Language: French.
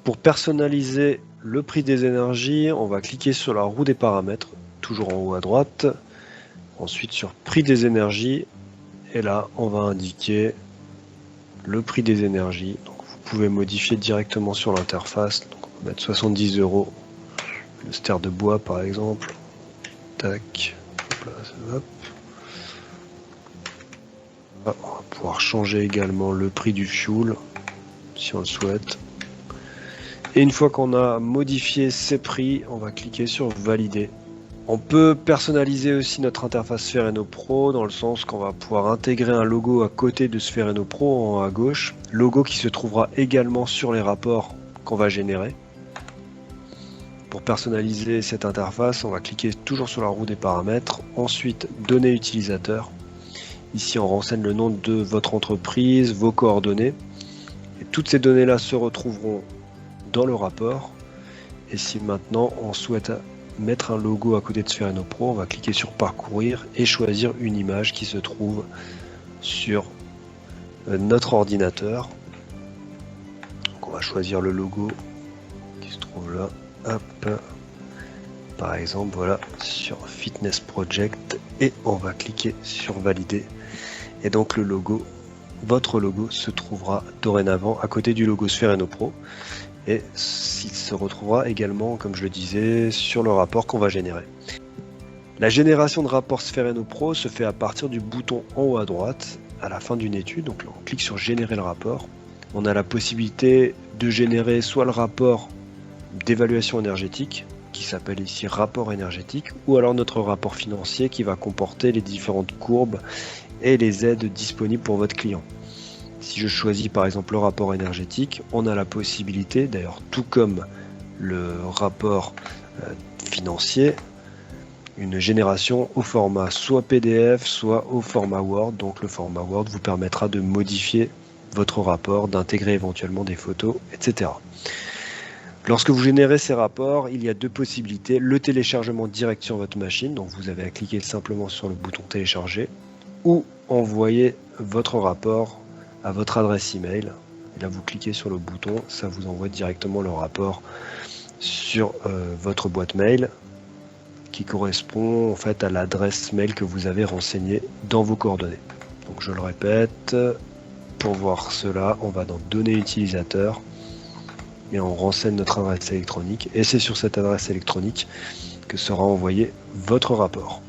Pour personnaliser le prix des énergies, on va cliquer sur la roue des paramètres, toujours en haut à droite. Ensuite sur prix des énergies, et là on va indiquer le prix des énergies. Donc, vous pouvez modifier directement sur l'interface. Donc on va mettre 70 €. Le ster de bois par exemple. Tac. Hop. On va pouvoir changer également le prix du fuel si on le souhaite. Et une fois qu'on a modifié ces prix, on va cliquer sur valider. On peut personnaliser aussi notre interface Sphéreno Pro dans le sens qu'on va pouvoir intégrer un logo à côté de Sphéreno Pro en haut à gauche, logo qui se trouvera également sur les rapports qu'on va générer. Pour personnaliser cette interface, on va cliquer toujours sur la roue des paramètres, ensuite données utilisateurs. Ici on renseigne le nom de votre entreprise, vos coordonnées, et toutes ces données là se retrouveront dans le rapport. Et si maintenant on souhaite mettre un logo à côté de Sphéreno Pro, on va cliquer sur parcourir et choisir une image qui se trouve sur notre ordinateur. Donc on va choisir le logo qui se trouve là. Hop. Par exemple, voilà, sur Fitness Project, et on va cliquer sur valider. Et donc le logo, votre logo se trouvera dorénavant à côté du logo Sphéreno Pro. Et il se retrouvera également, comme je le disais, sur le rapport qu'on va générer. La génération de rapport Sphéreno Pro se fait à partir du bouton en haut à droite, à la fin d'une étude. Donc là, on clique sur générer le rapport. On a la possibilité de générer soit le rapport d'évaluation énergétique, qui s'appelle ici rapport énergétique, ou alors notre rapport financier qui va comporter les différentes courbes et les aides disponibles pour votre client. Si je choisis par exemple le rapport énergétique, on a la possibilité, d'ailleurs tout comme le rapport financier, une génération au format soit PDF, soit au format Word. Donc le format Word vous permettra de modifier votre rapport, d'intégrer éventuellement des photos, etc. Lorsque vous générez ces rapports, il y a deux possibilités. Le téléchargement direct sur votre machine, donc vous avez à cliquer simplement sur le bouton télécharger, ou envoyer votre rapport à votre adresse email. Et là, vous cliquez sur le bouton, ça vous envoie directement le rapport sur votre boîte mail qui correspond en fait à l'adresse mail que vous avez renseignée dans vos coordonnées. Donc je le répète, pour voir cela, on va dans données utilisateurs et on renseigne notre adresse électronique, et c'est sur cette adresse électronique que sera envoyé votre rapport.